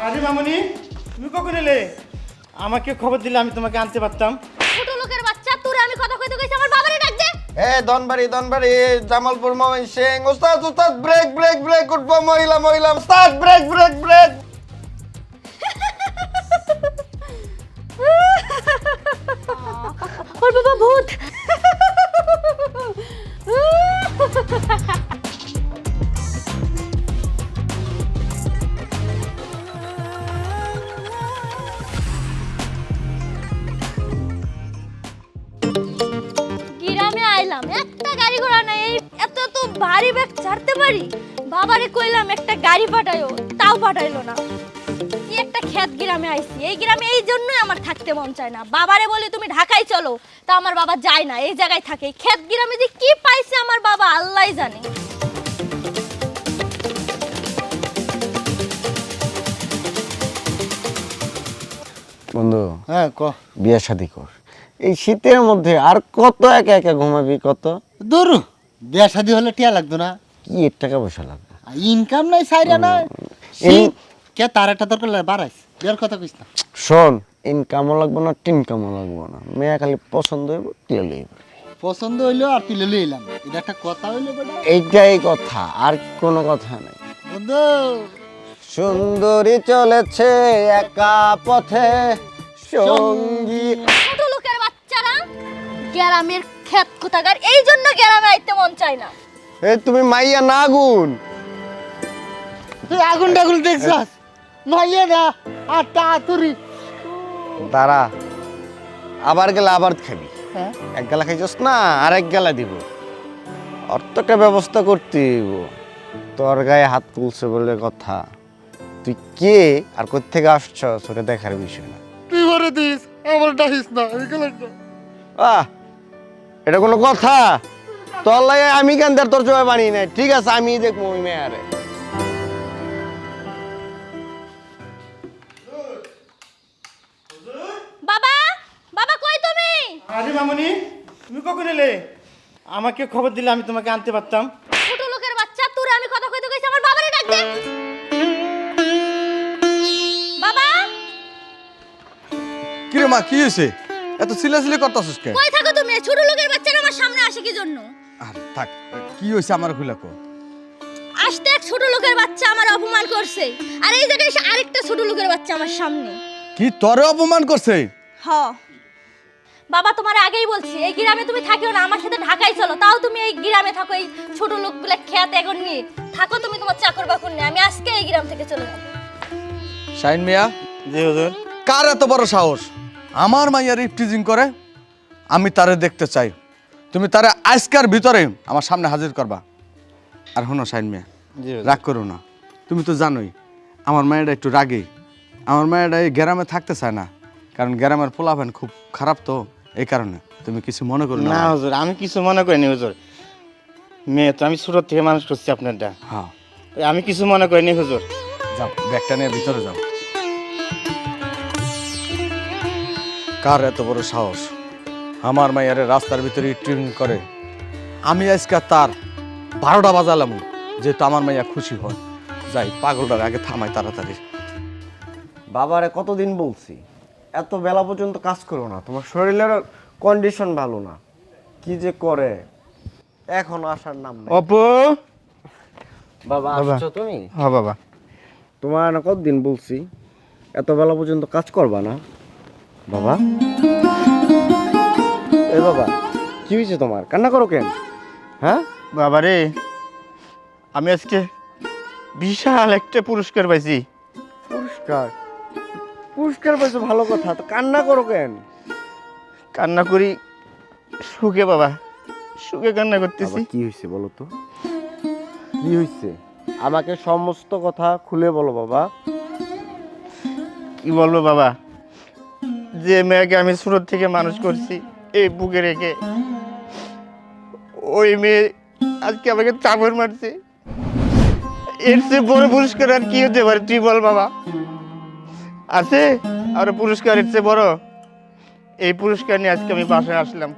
আরে মামুনি, তুমি কখন এলে? আমাকে খবর দিলে আমি তোমাকে আনতে পারতাম। ছোট লোকের বাচ্চা, তোরে আমি কথা কইতে কইছি, আমার বাবারে ডাক দে। দনবাড়ি জামালপুর ময়মনসিংহ। উস্তাদ উস্তাদ ব্রেক ব্রেক ব্রেক, উঠবো মহিলা উস্তাদ ব্রেক ব্রেক ব্রেক। ওর বাবা ভূত। গ্রামে আইলাম, একটা গাড়ি ঘোড়া নাই, এই এত তো ভারী ব্যাগ ছাড়তে পারি? বাবারে কইলাম একটা গাড়ি পাঠাইও, তাও পাঠাইলো না। কি একটা ক্ষেত গ্রামে আইছি, এই গ্রামে এই জন্যই আমার থাকতে মন চায় না। বাবারে বলি তুমি ঢাকায় চলো, তা আমার বাবা যায় না, এই জায়গায় থাকে। ক্ষেত গ্রামে যে কি পাইছে আমার বাবা আল্লাহই জানে। বন্ধু, হ্যাঁ ক। বিয়ে শাদি কর। এই শীতের মধ্যে আর কত একা একা ঘুমাবি কত? দূর, বিয়া শাদি হলে টিয়া লাগতো না। কি এর টাকা পয়সা লাগবে? ইনকাম নাই সাইরা না। এই- কে তার একটা দরকার বাড়াইস, বিয়ার কথা কইস না। শোন, ইনকামও লাগবো না, টিনকামও লাগবো না, মেয়ে খালি পছন্দ হইব টিয়া লইব। পছন্দ হইলো আর তুলে লই এলাম, এটা একটা কথা হইলো বেটা। এইটাই কথা, আর কোনো কথা নাই। বন্ধু, সুন্দরী চলেছে একা পথে, সঙ্গী। ছোট লোকের বাচ্চারা, গ্রামের ক্ষেত কোথাকার, এই জন্য গ্রামে আইতে মন চায় না। এ তুমি মাইয়া না গুণ। তুই আগুন টাগুন দেখছাস? মাইয়া না আর তাড়াতাড়ি। দাঁড়া, আবার গেলে আবার খাবি। হ্যাঁ, এক গেলা খাইছস না, আর এক গেলা দিব। অর্থটা ব্যবস্থা করতে হইব। তোর গায়ে হাত তুলছে বলে কথা। তুই কে আর কোত্থেকে আসছস ওটা দেখার বিষয় না। তুই ভরে দিস, আমার ডাকিস না, আমি গেলাম না। আহ, এটা কোনো কথা? তোর লাগে আমি কেন তোর জবাই বানিয়ে নাই? ঠিক আছে, আমি দেখবো ওই মেয়ারে। বাবা, বাবা কই তুমি? আরে মামুনি, তুমি কখন এলে? আমাকে খবর দিলে আমি তোমাকে আনতে পারতাম। ছোট লোকের বাচ্চা, তোরে আমি কথা কইতে কইছি, আমার বাবারে ডাক দে। বাবা, কি রে মা, কি হয়েছে? এত চিল্লাচিল্লি করতেছিস কে? কই থাকো তুমি? এই ছোট লোকের বাচ্চারা আমার সামনে আসে কি জন্য? আর থাক, কি হয়েছে আমার খুলে কো। আসতে এক ছোট লোকের বাচ্চা আমার অপমান করছে, আর এই জায়গায় এসে আরেকটা ছোট লোকের বাচ্চা আমার সামনে। কি তোরে অপমান করছে? হ বাবা, তোমার আগেই বলছি এই গ্রামে তুমি থাকিও না, আমার সাথে ঢাকায় চলো। তাও তুমি এই গ্রামে থাকো, এই ছোট লোকগুলা খেয়াতে এখন নিয়ে থাকো, তুমি তোমার চাকর বাকর নিয়ে। আমি আজকে এই গ্রাম থেকে চলে যাবো। শাইন মিয়া, জি হুজুর। কার এত বড় সাহস আমার মাইয়ার ইফটিজিং করে? আমি তারে দেখতে চাই। তুমি তারে আজকের ভিতরে আমার সামনে হাজির করবা। আর শোনো শাইন মিয়া, জি হুজুর। রাগ করো না। তুমি তো জানোই আমার মায়েরা একটু রাগে। আমার মায়েরা এই গ্রামে থাকতে চায় না, কারণ গ্রামের পোলাপান খুব খারাপ, তো এই কারণে তুমি কিছু মনে করো না না। হুজুর, আমি কিছু মনে করিনি হুজুর। মেয়ে তো আমি ছোট থেকে মানুষ করছি আপনারটা, হ্যাঁ, আমি কিছু মনে করিনি হুজুর। যাও, ব্যাগটা নিয়ে ভিতরে যাও। কার এত বড় সাহস আমার মাইয়ারে রাস্তার ভিতরে ট্রেনিং করে? আমি আজকে তার 12টা বাজালাম, যেহেতু আমার মাইয়া খুশি হয়। যাই, পাগলটার আগে থামাই তাড়াতাড়ি। বাবারে কতদিন বলছি এত বেলা পর্যন্ত কাজ করো না, তোমার শরীরের কন্ডিশন ভালো না। কি যে করে, এখনো আসার নাম নাই। অপু। বাবা বাবা। আসছো তুমি? হ্যাঁ বাবা। তোমার না কতদিন বলছি এত বেলা পর্যন্ত কাজ করবা না। বাবা, এ বাবা, কি হয়েছে তোমার? কান্না করো কেন? হ্যাঁ বাবা রে, আমি আজকে বিশাল একটা পুরস্কার পাইছি। পুরস্কার? পুরস্কার পাইছো, ভালো কথা, তো কান্না করো কেন? কান্না করি সুখে বাবা, সুখে কান্না করতেছি। বাবা, কি হয়েছে বলো তো? কি হয়েছে? আমাকে সমস্ত কথা খুলে বলো বাবা। কি বলবো বাবা, যে মেয়েকে আমি ছোট থেকে মানুষ করছি এই বুকে রেখে, ওই মেয়ে আজকে আমাকে চাপড় মারছে। এর চেয়ে বড় পুরস্কার আর কি হতে পারে তুই বল বাবা? আছে আর পুরস্কার এর চেয়ে বড়? এই পুরস্কার নিয়ে আজকে আমি বাসায় আসলাম।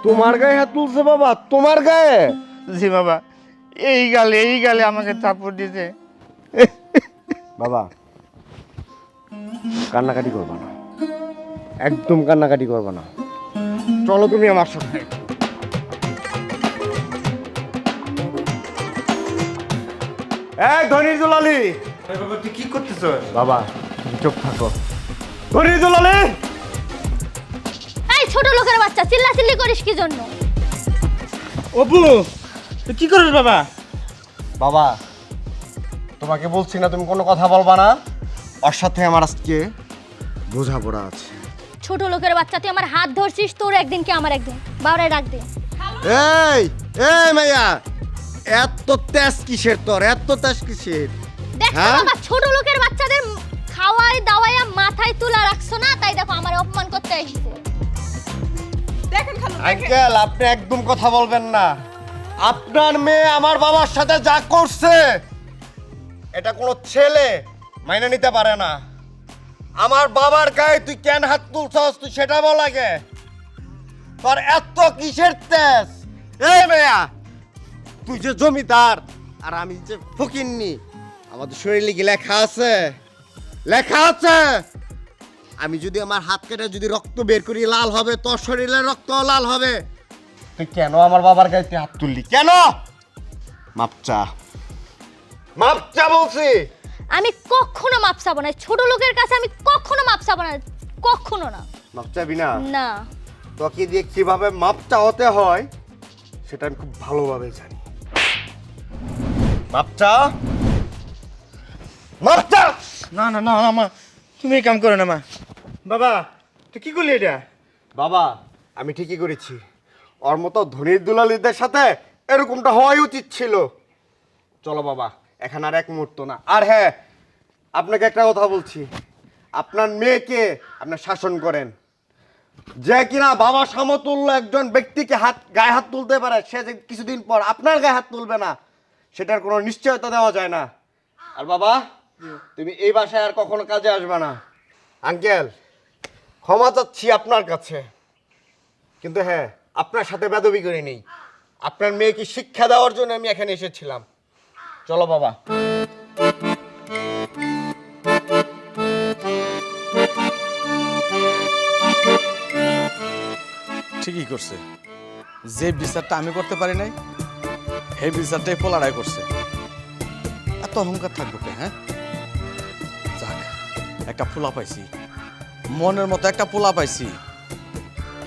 তোমার গায়ে হাত তুলছে বাবা? তোমার গায়ে? জি বাবা, এই গালে আমাকে চাপড় দিয়েছে। বাবা, কান্নাকাটি করবা না, একদম কান্নাকাটি করবা না। চলো তুমি আমার সাথে। এই ধনির দুলালি, বাবা তুই কি করতেছ? বাবা তুমি চুপ থাকো। ধনির দুলালি, এই ছোট লোকের বাচ্চা চিল্লাচিল্লি করিস কি জন্য? অপু তুই কি করিস বাবা? বাবা তোমাকে বলছি না তুমি কোনো কথা বলবা না। ওর সাথে আমার আজকে বোঝাপড়া আছে। ছোট লোকের বাচ্চা তুই আমার হাত ধরছিস, তোর একদিন কি আমার একদিন। বাবারে ডাক দে। এই এই মাইয়া, এত তেজ কিসের তোর, এত তেজ কিসের? দেখো হ্যাঁ? বাবা, ছোট লোকের বাচ্চাদের খাওয়াই দাওয়াইয়া মাথায় তুলা রাখছো না, তাই দেখো আমার অপমান করতে এসেছে। আঙ্কেল আপনি একদম কথা বলবেন না। আপনার মেয়ে আমার বাবার সাথে যা করছে এটা কোনো ছেলে মাইনে নিতে পারে না। আমার বাবার গায়ে তুই কেন হাত তুলছস তুই সেটা বল আগে। তোর এত কিসের তেজ? এই মেয়া, তুই যে জমিদার আর আমি যে ফকিন্নি, আমাদের শরীরে কি লেখা আছে? লেখা আছে আমি যদি আমার হাত কেটে যদি রক্ত বের করি লাল হবে, তোর শরীরে রক্ত লাল হবে। তুই কেন আমার বাবার গায়ে হাত তুললি কেন? মাপচা মাপচা বলছি। আমি কখনো মাপ চাবো না, ছোট লোকের কাছে আমি কখনো মাপ চাবো না, কখনো না। মাপচাবি না? না। তোকে দিয়ে কিভাবে মাপচা হতে হয় সেটা আমি খুব ভালোভাবে জানি। মাপচা মাপচা। না না না না মা, তুমি এই কাম করো না মা। বাবা তুই কি করলি এটা? বাবা আমি ঠিকই করেছি। ওর মতো ধনীর দুলালিদের সাথে এরকমটা হওয়াই উচিত ছিল। চলো বাবা, এখন আর এক মুহূর্ত না। আর হ্যাঁ, আপনাকে একটা কথা বলছি, আপনার মেয়েকে আপনার শাসন করেন। যে কিনা বাবা সমতুল্য একজন ব্যক্তিকে গায়ে হাত তুলতে পারে, সে যে কিছুদিন পর আপনার গায়ে হাত তুলবে না সেটার কোনো নিশ্চয়তা দেওয়া যায় না। আর বাবা তুমি এই বাসায় আর কখনো কাজে আসবে না। আঙ্কেল ক্ষমা চাচ্ছি আপনার কাছে, কিন্তু হ্যাঁ আপনার সাথে বেদবি করে নেই। আপনার মেয়েকে শিক্ষা দেওয়ার জন্য আমি এখানে এসেছিলাম। চলো বাবা। ঠিকই করছে, যে বিচারটা আমি করতে পারি নাই সেই বিচারটাই পোলারাই করছে। এত অহংকার থাকবো কে? হ্যাঁ যাক, একটা পোলা পাইছি, মনের মতো একটা পোলা পাইছি।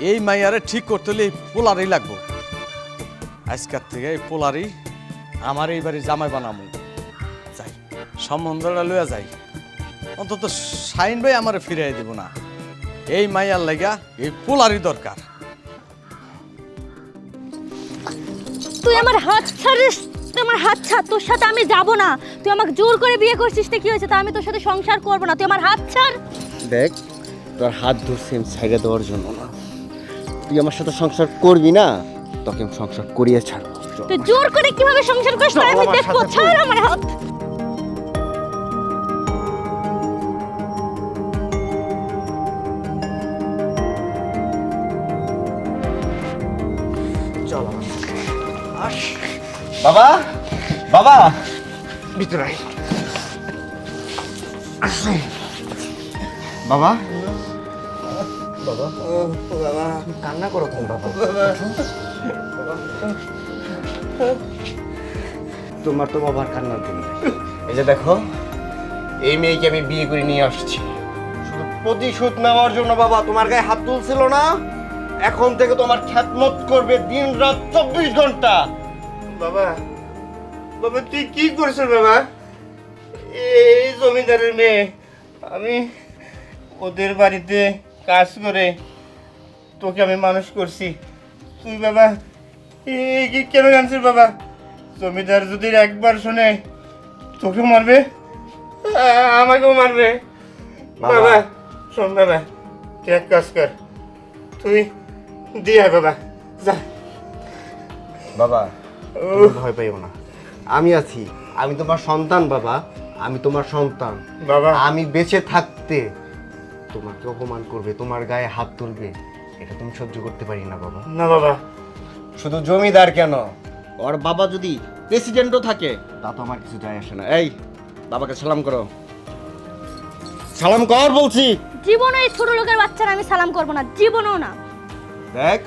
এই মাইয়ারে ঠিক করতে হলে এই পোলারই লাগবো। আজকের থেকে এই পোলারই আমার এই বাড়ির জামাই বানামু। যাই সম্বন্ধটা লইয়া যাই, অন্তত শাইন ভাই আমারে ফিরাই দিব না। এই মাইয়ার লাগা এই পোলারই দরকার। তুই আমার হাত ছাড়িস, তুই আমার হাত ছাড়। তোর সাথে আমি যাব না। তুই আমাকে জোর করে বিয়ে করছিস, তো কি হয়েছে? তা আমি তোর সাথে সংসার করব না। তুই আমার হাত ছাড়। দেখ তোর হাত ধরছি আমি ছাইড়ে দেওয়ার জন্য না। তুই আমার সাথে সংসার করবি না, তোকে আমি সংসার করিয়ে ছাড়বো। তুই জোর করে কিভাবে সংসার করিস তা আমি দেখবো। ছাড় আমার হাত। বাবা বাবা ভিতরে আয়। বাবা বাবা কান্না করো কেন বাবা? তোমার তো বাবার কান্নার দিন। এই যে দেখো, এই মেয়েকে আমি বিয়ে করে নিয়ে আসছি শুধু প্রতিশোধ নেওয়ার জন্য। বাবা তোমার গায়ে হাত তুলছিল না, এখন থেকে তোমার খ্যাতমত করবে দিন রাত 24 ঘন্টা। বাবা বাবা তুই কি করছিস বাবা? এই জমিদারের মেয়ে, আমি ওদের বাড়িতে কাজ করে তোকে আমি মানুষ করছি। তুই বাবা এই কি কেন জানছিস বাবা? জমিদার যদি একবার শুনে তোকে মারবে, আমাকেও মারবে। বাবা। বাবা শোন বাবা, তুই এক কাজ কর, তুই দিয়ে আয় বাবা, যা। বাবা ও তুমি ভয় পাইও না, আমি আছি। আমি তোমার সন্তান বাবা, আমি তোমার সন্তান। বাবা আমি বেঁচে থাকতে তোমাকে অপমান করবে, তোমার গায়ে হাত তুলবে, এটা তুমি সহ্য করতে পারি না বাবা। না বাবা, শুধু জমিদার কেন, ওর বাবা যদি প্রেসিডেন্টও থাকে তা তো আমার কিছু যায় আসে না। এই বাবাকে সালাম করো। সালাম কর বলছি। জীবনে এই ছোট লোকের বাচ্চারা আমি সালাম করব না, জীবনেও না। দেখ,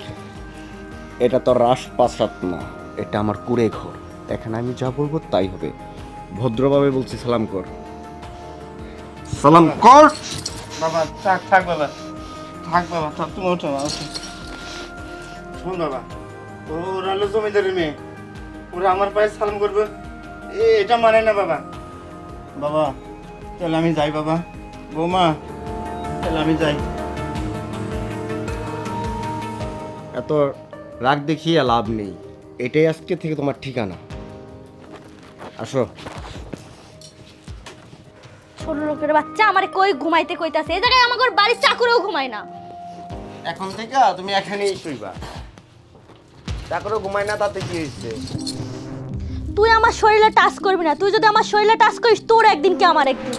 এটা তো রাজপ্রাসাদ না, এটা আমার কুড়ে ঘর। এখানে আমি যা বলবো তাই হবে। ভদ্রভাবে বলছি সালাম কর। সালাম কর। বাবা থাক থাক বাবা, থাক বাবা, থাক, তুমি ওঠো বাবা, ওঠো। শোন বাবা, ওরা হলো জমিদারের মেয়ে, ওরা আমার পায়ে সালাম করবে, এটা মানে না বাবা। বাবা তাহলে আমি যাই বাবা, বৌমা তাহলে আমি যাই। এত রাগ দেখিয়ে লাভ নেই, এটাই আজকে থেকে তোমার ঠিকানা। আসো। ছোট লোকের বাচ্চা আমারে কই ঘুমাইতে কইতাছে, এই জায়গায় আমার বাড়ির চাকরেও ঘুমায় না। এখন থেকে তুমি এখানেই শুইবা, চাকরও ঘুমায় না, তাতে কি হয়েছে? তুই আমার শরীরে টাচ করবি না, তুই যদি আমার শরীরে টাচ করিস তোর একদিন কি আমার একদিন।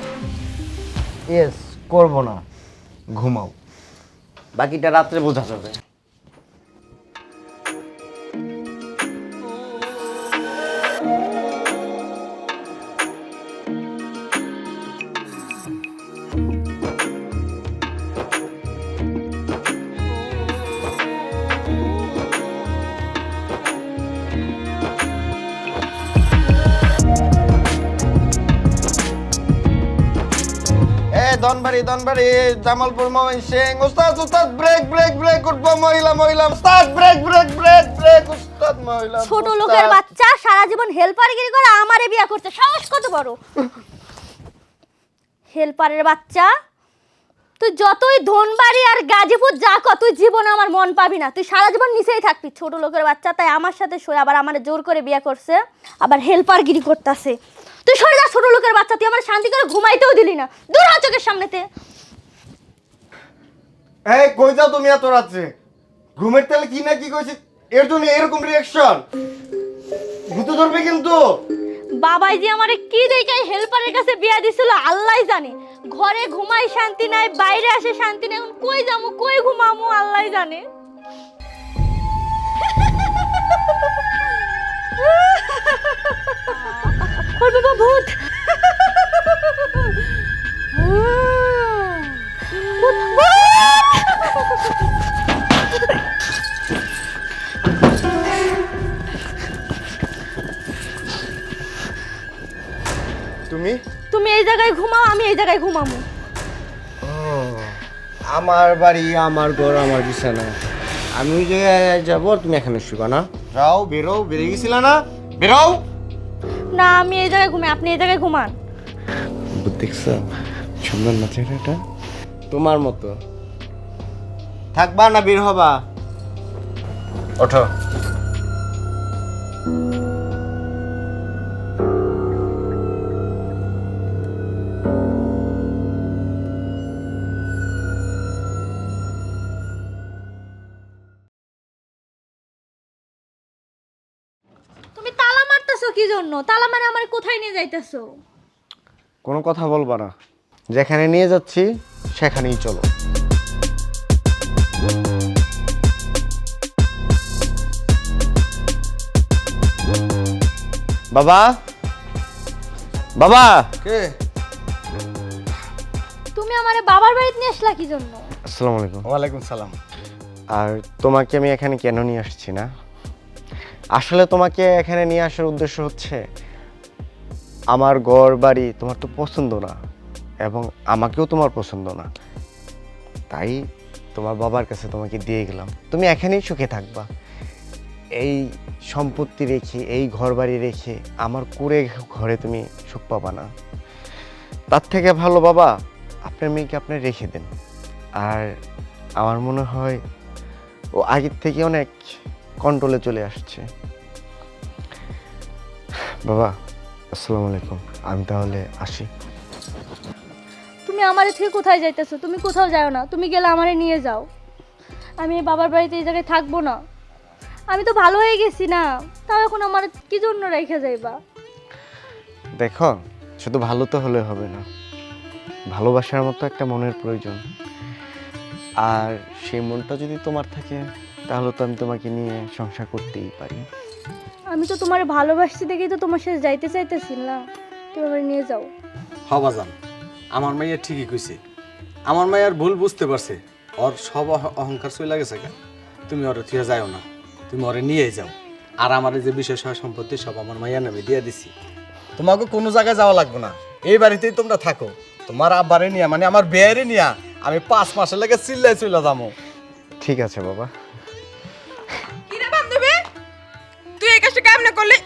ইয়েস, করবো না, ঘুমাও, বাকিটা রাত্রে বোঝা যাবে। ধনবাড়ি ধনবাড়ি জামালপুর ময়মনসিং। উস্তাদ উস্তাদ ব্রেক ব্রেক ব্রেক, উঠবো মহিলা মহিলা। উস্তাদ ব্রেক ব্রেক ব্রেক ব্রেক, উস্তাদ মহিলা। ছোট লোকের বাচ্চা সারা জীবন হেল্পারগিরি করে আমারে বিয়া করতে সাহস কত বড়। হেল্পারের বাচ্চা, তুই যতই ধনবাড়ি আর গাজীপুর যা কর, তুই জীবনে আমার মন পাবি না, তুই সারা জীবন নিচেই থাকবি। ছোট লোকের বাচ্চা তাই আমার সাথে শুয়ে আবার আমারে জোর করে বিয়া করছে, আবার হেল্পারগিরি করতেছে। তুই সরে যা ছোট লোকের বাচ্চা, তুই আমার শান্তি করে ঘুমাইতেও দিলি না, দূর হ চোখের সামনেতে। এই কই যাও তুমি এত রাত্রে? ঘুমের তেলে কি না কি কইছি, এর জন্য এরকম রিঅ্যাকশন? ভূত ধরবে কিন্তু। বাবাই যে আমারে কি দেখাই হেল্পারের কাছে বিয়া দিছিল আল্লাহই জানে। ঘরে ঘুমাই শান্তি নাই, বাইরে আসে শান্তি নাই, এখন কই যামু কই ঘুমামু আল্লাহই জানে। ওর বাবা ভূত, ভূত, তুমি তুমি এই জায়গায় ঘুমাও, আমি এই জায়গায় ঘুমামু। আমার বাড়ি, আমার ঘর, আমার বিছানা, আমি ওই জায়গায় যাবো, তুমি এখানে শুবা না? যাও, বেরো, বেরিয়ে গেছিলা না? বেরো না, আমি এই জায়গায় ঘুমাই, আপনি এই জায়গায় ঘুমান। দেখছো সুন্দর না চেহারাটা? তোমার মতো থাকবা না বের হবা? ওঠো। তুমি তালা মারতেছো কি জন্য? তালা মারে আমার কোথায় নিয়ে যাইতেছো? কোনো কথা বলবা না, যেখানে নিয়ে যাচ্ছি সেখানেই চলো। বাবা, বাবা। কে? তুমি আমারে বাবার বাড়িতে নিয়ে আসলা কি জন্য? আসসালামু আলাইকুম। ওয়ালাইকুম সালাম। আর তোমাকে আমি এখানে কেন নিয়ে আসছি না, আসলে তোমাকে এখানে নিয়ে আসার উদ্দেশ্য হচ্ছে, আমার ঘর বাড়ি তোমার তো পছন্দ না, এবং আমাকেও তোমার পছন্দ না, তাই তোমার বাবার কাছে তোমাকে দিয়ে গেলাম। তুমি এখানেই সুখে থাকবা, এই সম্পত্তি রেখে, এই ঘর বাড়ি রেখে আমার কুড়ে ঘরে তুমি সুখ পাবা না। তার থেকে ভালো বাবা আপনার মেয়েকে আপনি রেখে দেন। আর আমার মনে হয় ও আগের থেকে অনেক কন্ট্রোলে চলে আসছে। বাবা আসসালামু আলাইকুম, আমি তাহলে আসি। তুমি আমারে থেকে কোথায় যাইতেছো? তুমি কোথাও যাও না, তুমি গেলে আমারে নিয়ে যাও। আমি এই বাবার বাড়িতে এই জায়গায় থাকবো না, আমি তো ভালো হয়ে গেছি না, তাও এখন আমার কি জন্য রেখে যাইবা? দেখো, শুধু ভালো তো হলে হবে না, ভালোবাসার মতো একটা মনের প্রয়োজন। আর সেই মনটা যদি তোমার থাকে তাহলে তো আমি তোমাকে নিয়ে সংসার করতেই পারি। আমি তো তোমার ভালোবাসছি দেখেই তো তোমার সাথে যাইতে চাইতেছি না, তুমি আমারে নিয়ে যাও। হবা যান, আমার মাইয়া ঠিকই কইছে, আমার মাইয়ার ভুল বুঝতে পারছে, ওর সব অহংকার চলে গেছে গা। তুমি ওরে থিয়া যাও না, তুমি ওরে নিয়ে যাও। আর আমার এই যে বিষয় সহ সম্পত্তি সব আমার মাইয়ার নামে দিয়ে দিছি। তোমাকে কোনো জায়গায় যাওয়া লাগবে না, এই বাড়িতেই তোমরা থাকো। তোমার আব্বারে নিয়া মানে আমার বেয়ারে নিয়া আমি 5 মাসের লেগে চিল্লাই চলে যাবো। ঠিক আছে বাবা। কি রে বান্ধবী, তুই এই কাজটা কেমনে করলি?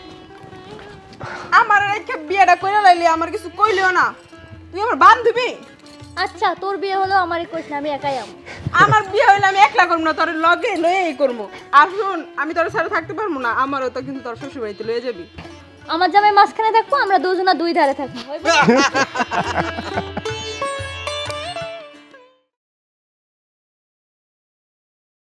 আমার রেখে বিয়েটা কইরা লাইলি, আমার কিছু কইলিও না। তুই আমার বান্ধবী? আচ্ছা তোর বিয়ে হলো আমারই কইস না, আমি একাই আমু। আমার বিয়ে হইলে আমি একলা করবো না, তোর লগে লয়েই করবো। আর শুন, আমি তোর ছাড়া থাকতে পারবো না, আমারও তো কিন্তু তোর শ্বশুর বাড়িতে লয়ে যাবি। আমার জামাই মাঝখানে থাকবো, আমরা দুজনা দুই ধারে থাকবো।